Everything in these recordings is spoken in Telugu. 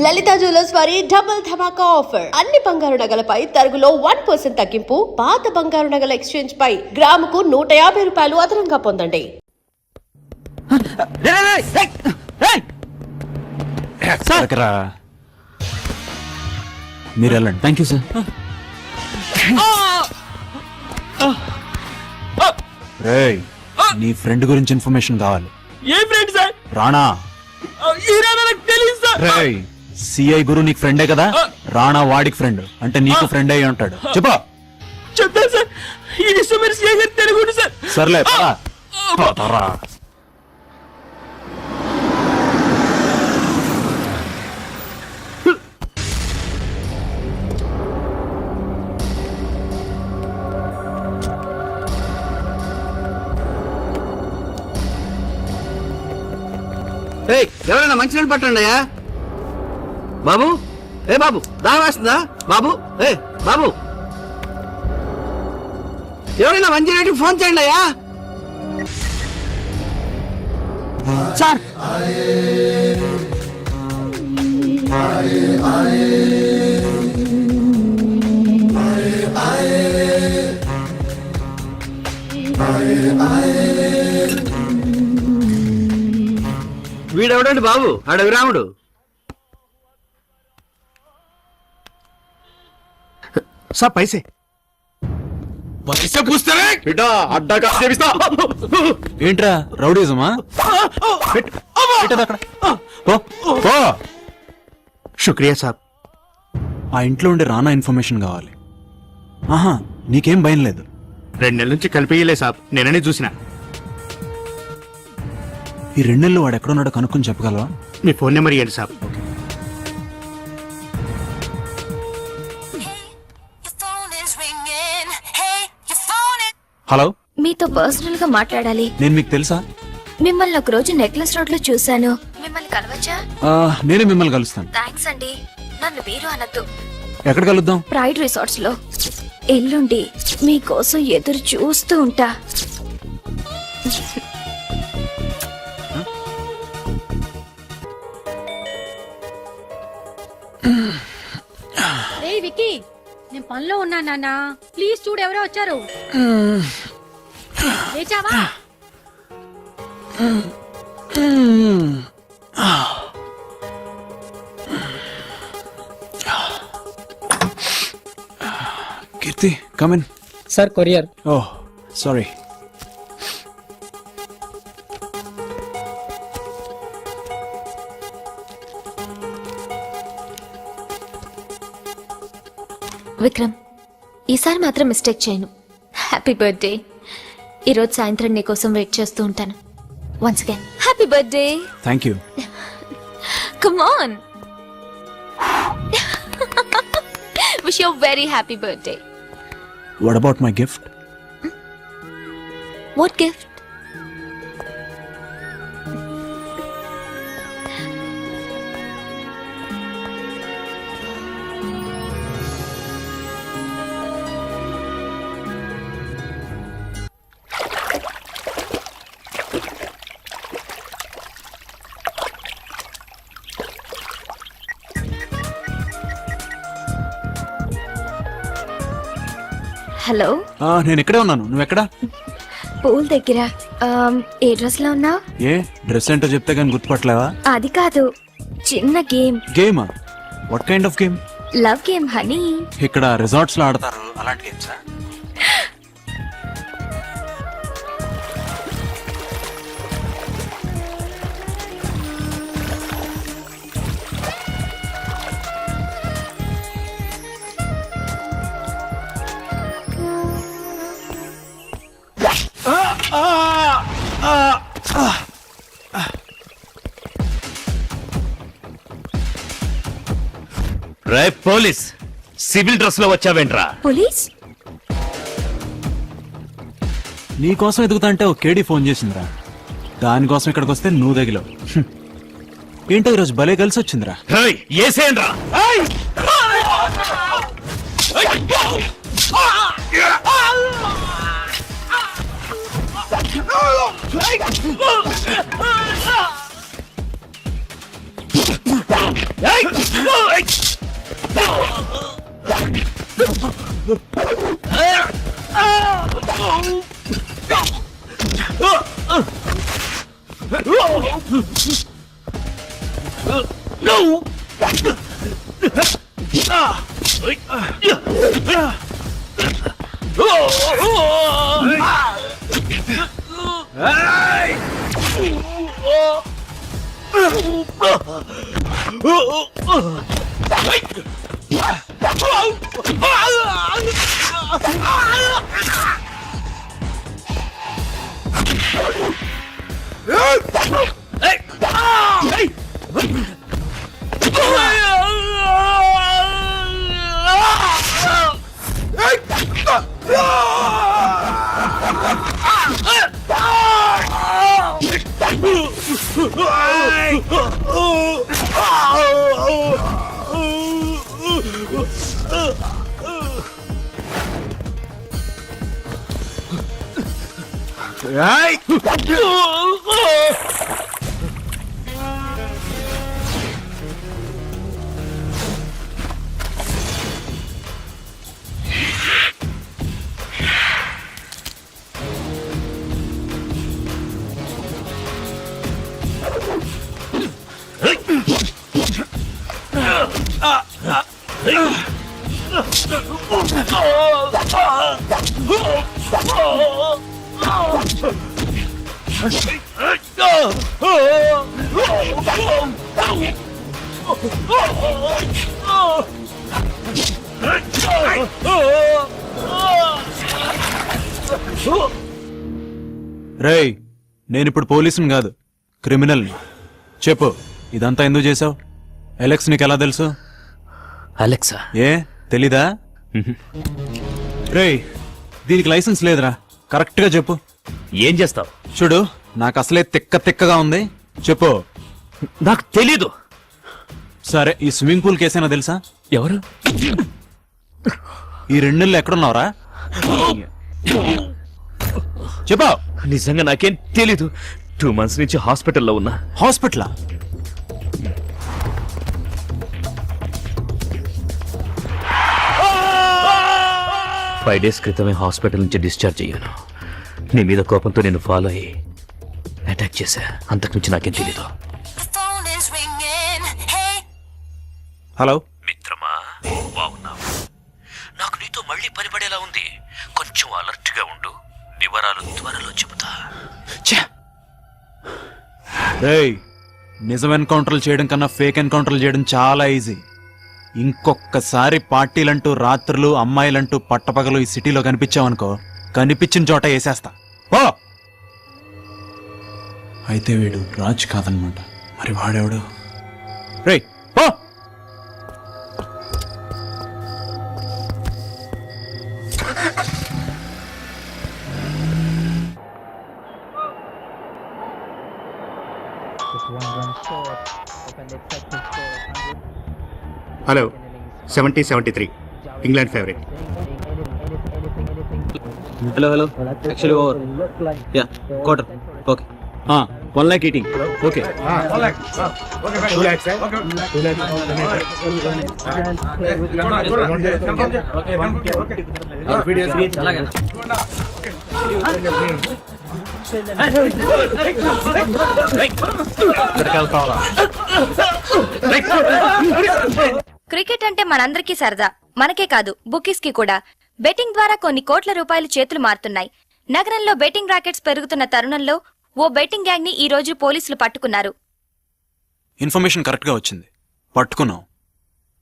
లలిత జ్యువెలర్స్ వారి డబుల్ ధమాకా ఆఫర్. అన్ని బంగారు నగలపై తరుగులో 1% తగ్గింపు. పాత బంగారు నగల ఎక్స్చేంజ్ పై గ్రాముకు 150 రూపాయలు అదనంగా పొందండి. మీరు వెళ్ళండి. Thank you sir. రేయ్, నీ ఫ్రెండ్ గురించి ఇన్ఫర్మేషన్ కావాలి. ఏ ఫ్రెండ్ సార్? రాణా. ఈ రానా నాకు తెలియదు సార్. రేయ్, సిఐ గురు నీకు ఫ్రెండే కదా? రాణా వాడికి ఫ్రెండ్ అంటే నీకు ఫ్రెండ్ అయ్యి ఉంటాడు. చెప్పా. చెప్తాను సార్. ఈ విషయం మీరు సిఐ గారు తెలుగుండి సార్. సర్లే పదరా. ఎవరైనా మంచినీళ్ళు పట్టండి అయ్యా. బాబు, ఏ బాబు, దాహం వేస్తుందా బాబు? ఏ బాబు, ఎవరైనా మంచినీటికి ఫోన్ చేయండి అయ్యా. సార్, వీడెవడండి బాబు? అడవి రాముడు. సార్ పైసే పైసా పూస్తారే బిడ్డా, అడ్డా కాస్త చేపిస్తా. ఏంట్రా రౌడీజమా? శుక్రియా సాబ్. ఆ ఇంట్లో ఉండే రానా ఇన్ఫర్మేషన్ కావాలి. ఆహా, నీకేం భయం లేదు. 2 నెలల నుంచి కలిపియలే సాబ్, నేననే చూసిన. ఈ 2 నెలలు వాడు ఎక్కడున్నాడో కనుక్కొని చెప్పగలవా? మీ ఫోన్ నెంబర్ ఇవ్వండి సాబ్. హలో, మీతో పర్సనల్ గా మాట్లాడాలి. నేను మీకు తెలుసా? మిమ్మల్ని ఒక రోజు నెక్లెస్ రోడ్ లో చూశాను. మిమ్మల్ని కలవచ్చా? నేనే మిమ్మల్ని కలుస్తాను. థ్యాంక్స్ అండి. నన్ను మీరు అనద్దు. ఎక్కడ కలుద్దాం? ప్రైడ్ రిసార్ట్స్ లో. ఎల్లుండి మీకోసం ఎదురు చూస్తూ ఉంటా. ఏయ్ విక్కీ, నేను పనిలో ఉన్నా నాన్న, ప్లీజ్ చూడు ఎవరో వచ్చారు. లేచావా? Keerthi, come in. Sir, courier. Oh, sorry. Vikram, ఈసారి మాత్రం మిస్టేక్ చేయను. Happy birthday. ఈరోజు సాయంత్రం నీకోసం వెయిట్ చేస్తూ ఉంటాను. Once again happy birthday. Thank you. Come on. Wish you very happy birthday. What about my gift? What gift? Hello, నేను ఇక్కడే ఉన్నాను. నువ్వు ఎక్కడా? పూల్ దగ్గర. ఏ డ్రెస్ లో ఉన్నావు? ఏ డ్రెస్ ఏంటో చెప్తే కానీ గుర్తుపట్టలేవా? అది కాదు, చిన్న గేమ్. గేమా? What kind of game? Love game honey. ఇక్కడ రిసార్ట్స్ లో ఆడతారు అలాంటి గేమ్సా? రే పోలీస్, సివిల్ డ్రెస్ లో వచ్చావేంట్రా? పోలీస్? నీకోసం ఎదుగుతా అంటే ఒక కేడీ ఫోన్ చేసిందిరా. దానికోసం ఇక్కడికి వస్తే నువ్వు తగిలావు. ఏంటో ఈరోజు భలే కలిసి వచ్చిందిరా. ఏసేయండ్రా. రేయ్, నేనిప్పుడు పోలీసుని కాదు, క్రిమినల్ని. చెప్పు, ఇదంతా ఎందుకు చేసావు? అలెక్స్ నీకు ఎలా తెలుసు? అలెక్సా? ఏ తెలీదా? రేయ్, దీనికి లైసెన్స్ లేదురా, కరెక్ట్ గా చెప్పు. ఏం చేస్తావు? చూడు, నాకు అసలే తిక్కగా ఉంది. చెప్పు. నాకు తెలీదు. సరే, ఈ స్విమ్మింగ్ పూల్ కేసైనా తెలుసా? ఎవరు? ఈ 2 నెలలు ఎక్కడున్నావురా? చెప్పు. నిజంగా నాకేం తెలీదు. 2 months నుంచి హాస్పిటల్లో ఉన్నా. హాస్పిటలా? ఫైవ్ డేస్ క్రితమే హాస్పిటల్ నుంచి డిశ్చార్జ్ అయ్యాను. నీ మీద కోపంతో నేను ఫాలో అయ్యి అటాక్ చేశా. అంతకుమించి నాకేం తెలీదు. హలో మిత్రమా, బాగున్నావు? నాకు నీతో మళ్ళీ పని పడేలా ఉంది. కొంచెం అలర్ట్ గా ఉండు. వివరాలు త్వరలో చెబుతా. రేయ్, నిజం ఎన్కౌంటర్లు చేయడం కన్నా ఫేక్ ఎన్కౌంటర్లు చేయడం చాలా ఈజీ. ఇంకొకసారి పార్టీలంటూ, రాత్రులు, అమ్మాయిలంటూ పట్టపగలు ఈ సిటీలో కనిపించావనుకో, కనిపించిన చోట వేసేస్తా. ఓ అయితే వీడు రాజ్ కాదనమాట. మరి వాడెవడు? రేయ్ పో. Hello, 70-73 England favourite. Hello actually over yeah quarter okay 1 lakh eating okay cricket అంటే మనందరికీ సరదా. మనకే కాదు, బుకీస్ కి కూడా. బెట్టింగ్ ద్వారా కొన్ని కోట్ల రూపాయలు చేతులు మారుతున్నాయి. నగరంలో బెట్టింగ్ రాకెట్స్ పెరుగుతున్న తరుణంలో ఓ బెట్టింగ్ గ్యాంగ్ ని ఈ రోజు పోలీసులు పట్టుకున్నారు. ఇన్ఫర్మేషన్ కరెక్ట్ గా వచ్చింది, పట్టుకున్నాం.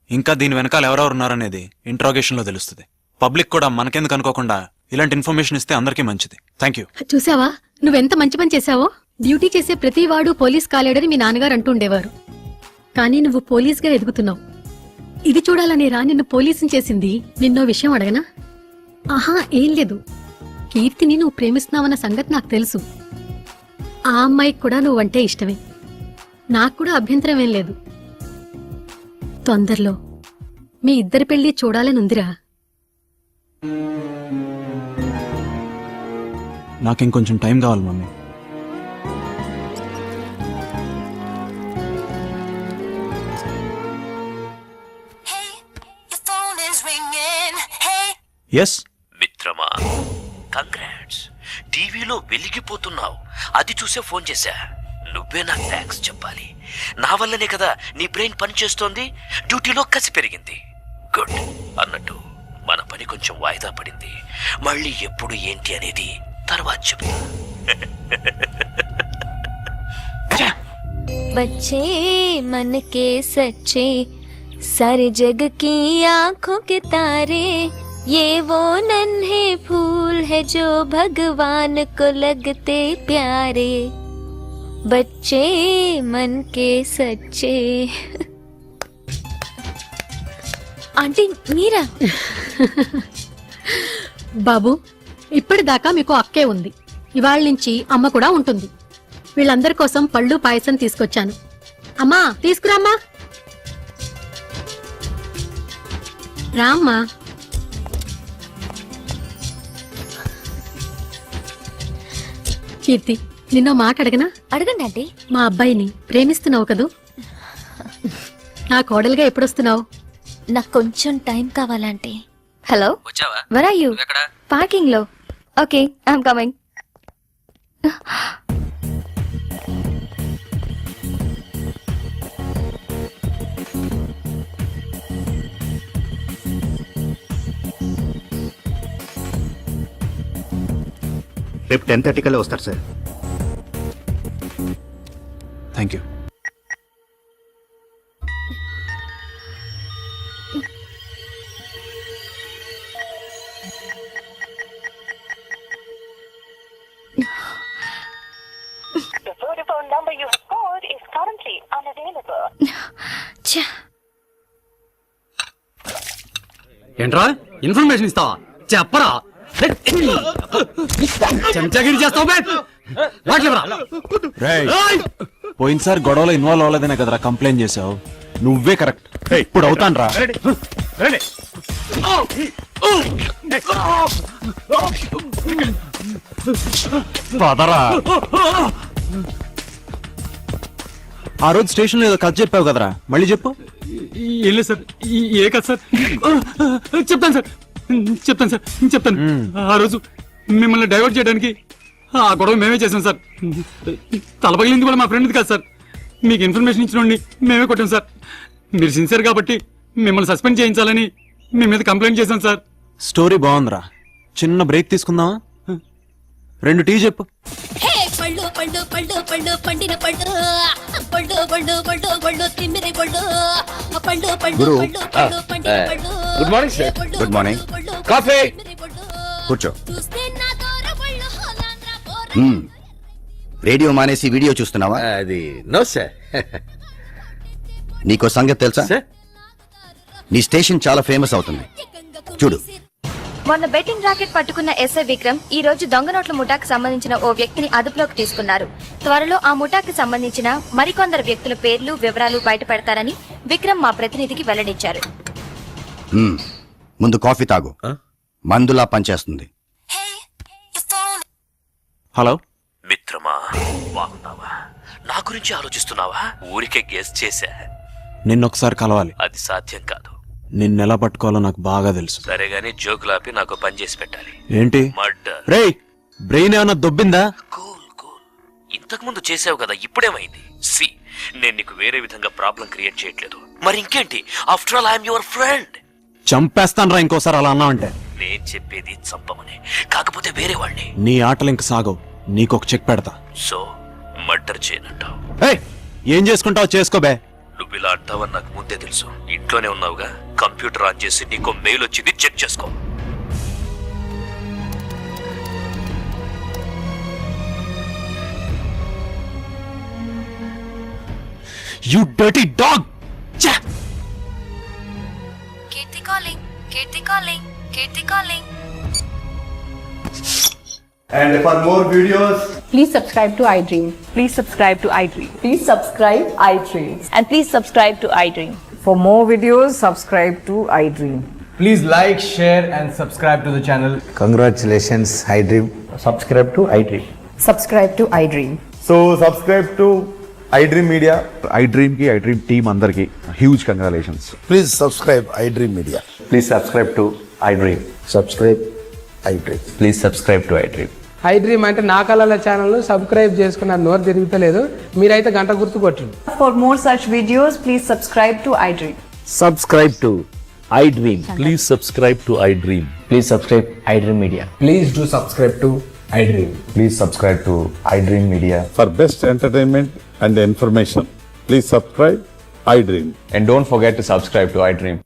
ఇంకా దీని వెనకాల ఎవరెవరున్నారనేది ఇంట్రాగేషన్ లో తెలుస్తుంది. పబ్లిక్ కూడా మనకెందుకు అనుకోకుండా ఇలాంటి ఇన్ఫర్మేషన్ ఇస్తే అందరికీ మంచిది. Thank you. చూసావా నువ్వెంత మంచి పని చేశావో? డ్యూటీ చేసే ప్రతివాడు పోలీస్ కాలేడని మీ నాన్నగారు అంటుండేవారు. కానీ నువ్వు పోలీస్గా ఎదుగుతున్నావు. ఇది చూడాలని రా నిన్ను పోలీసుని చేసింది. నిన్నో విషయం అడగనా? ఆహా, ఏం లేదు. కీర్తిని నువ్వు ప్రేమిస్తున్నావన్న సంగతి నాకు తెలుసు. ఆ అమ్మాయికి కూడా నువ్వంటే ఇష్టమే. నాకు కూడా అభ్యంతరం ఏం లేదు. తొందరలో మీ ఇద్దరి పెళ్లి చూడాలని ఉందిరా. నాకింకొంచెం టైం కావాలి మమ్మీ. ఎస్ మిత్రమా, కంగ్రాట్స్. టీవీలో వెలిగిపోతున్నావు. అది చూసే ఫోన్ చేశా. నువ్వే నాకు థ్యాంక్స్ చెప్పాలి. నా వల్లనే కదా నీ బ్రెయిన్ పనిచేస్తోంది, డ్యూటీలో కసి పెరిగింది. గుడ్. అన్నట్టు మన పని కొంచెం వాయిదా పడింది. మళ్ళీ ఎప్పుడు ఏంటి అనేది తర్వాత చెప్తా. बच्चे मन के सच्चे सारे जग की आंखों के तारे ये वो नन्हे फूल है जो भगवान को लगते प्यारे बच्चे मन के सच्चे. आंटी మీరా? బాబు, ఇప్పటిదాకా మీకు అక్కే ఉంది, ఇవాళ నుంచి అమ్మ కూడా ఉంటుంది. వీళ్ళందరి కోసం పళ్ళు పాయసం తీసుకొచ్చాను. అమ్మా తీసుకురామ్మా. రామ్మా. కీర్తి, నిన్నో మాట అడగనా? అడగండి ఆంటీ. మా అబ్బాయిని ప్రేమిస్తున్నావు కదూ? నా కోడలుగా ఎప్పుడొస్తున్నావు? నాకు కొంచెం టైం కావాలంటే. హలో, వచ్చావా? వర్ ఆర్ యు? ఎక్కడ? పార్కింగ్ లో. Okay, I'm coming. రేపు 10:30 కల్లా వస్తారు సార్. Thank you. ఏంట్రా ఇన్ఫర్మేషన్ ఇస్తావా? చెప్పరా. చెంచాగిరి చేస్తావు బే. రేయ్, పోయినసారి గొడవలో ఇన్వాల్వ్ అవ్వలేదనే కదరా కంప్లైంట్ చేసావు. నువ్వే కరెక్ట్. ఇప్పుడు అవుతాను రా. పదరా. ఆ రోజు స్టేషన్ లో ఏదో కథ చెప్పావు కదరా, మళ్ళీ చెప్పు. ఏం లేదు సార్. ఏ కదా సార్? చెప్తాను సార్, చెప్తాను. ఆ రోజు మిమ్మల్ని డైవర్ట్ చేయడానికి ఆ గొడవ మేమే చేసాం సార్. తలపగిలింది కూడా మా ఫ్రెండ్ది కాదు సార్. మీకు ఇన్ఫర్మేషన్ ఇచ్చినండి మేమే కొట్టాం సార్. మీరు సిన్సియర్ కాబట్టి మిమ్మల్ని సస్పెండ్ చేయించాలని మీ మీద కంప్లైంట్ చేశాం సార్. స్టోరీ బాగుందిరా. చిన్న బ్రేక్ తీసుకుందామా? 2 టీ చెప్పు. పళ్ళు పళ్ళు పళ్ళు పళ్ళు పండిన పళ్ళు పళ్ళు పళ్ళు పళ్ళు పళ్ళు తిమ్మిరి పళ్ళు పళ్ళు పళ్ళు పళ్ళు పళ్ళు పండిన పళ్ళు. Good morning sir. Good morning. Coffee. కూర్చో. చూస్తే నా దూర పళ్ళు హోలాంధ్ర పోర. రేడియో మానేసి వీడియో చూస్తున్నావా? అది నో సార్. నీకో సంగతి తెలుసా? నీ స్టేషన్ చాలా ఫేమస్ అవుతుంది. చూడు. మొన్న బెట్టింగ్ రాకెట్ పట్టుకున్న ఎస్ఐ విక్రమ్ ఈ రోజు దొంగ నోట్ల ముఠాకు సంబంధించిన ఓ వ్యక్తిని అదుపులోకి తీసుకున్నారు. త్వరలో ఆ ముఠాకి సంబంధించిన మరికొందరు వ్యక్తుల పేర్లు, వివరాలు బయటపెడతారని విక్రమ్ మా ప్రతినిధికి వెల్లడించారు. ముందు కాఫీ తాగు, మందులా పనిచేస్తుంది. హలో మిత్రమా, బాగున్నావా? నా గురించి ఆలోచిస్తున్నావా? ఊరికే గెస్ చేశా. నిన్నొకసారి కలవాలి. అది సాధ్యం కాదు. నిన్నెలా పట్టుకోవాలో నాకు బాగా తెలుసు. సరే గానీ జోకులాపి నాకు పని చేసి పెట్టాలి. ఏంటి? మర్డర్. రేయ్, బ్రెయిన్ ఏమన్నా దొబ్బిందా? కూల్. ఇంతకు ముందు చేసావు కదా, ఇప్పుడేమైంది? సి, నేను నీకు వేరే విధంగా ప్రాబ్లం క్రియేట్ చేయట్లేదు. మరి ఇంకేంటి? After all I'm your friend. చంపేస్తాను రా ఇంకోసారి అలా అన్నావంటే. నేను చెప్పేది చంపమని, కాకపోతే వేరే వాడిని. నీ ఆటలు ఇంక సాగవు. నీకొక చెక్ పెడతా. సో మర్డర్ చేయనంటావు? ఏయ్, ఏం చేసుకుంటావు చేసుకోబే. నువ్వు ఇలా అంటావని నాకు ముందే తెలుసు. ఇంట్లోనే ఉన్నావుగా, కంప్యూటర్ ఆన్ చేసి నీకు మెయిల్ వచ్చింది, చెక్ చేసుకో. You dirty dog. Keerthi calling, Keerthi calling, Keerthi calling. And for more videos, please subscribe to iDream. Please subscribe to iDream. Please subscribe iDream. And please subscribe to iDream. For more videos, subscribe to iDream. please like, share and subscribe to the channel. Congratulations, iDream. Subscribe to iDream. Subscribe to iDream. So subscribe to iDream Media. iDream team andarki huge congratulations. Please subscribe iDream Media. Please subscribe to iDream. Subscribe iDream. Please subscribe to iDream. I dream అంటే నా కళల ఛానల్ సబ్స్క్రైబ్ చేసుకున్న నోరు తిరుగుతలేదు. మీరైతే గంట గుర్తు కొట్టండి. For more such videos, please subscribe to iDream. Subscribe to iDream. Please subscribe to iDream. Please subscribe iDream Media. Please do subscribe to iDream. Please subscribe to iDream Media. For best entertainment and information, please subscribe iDream. And don't forget to subscribe to iDream.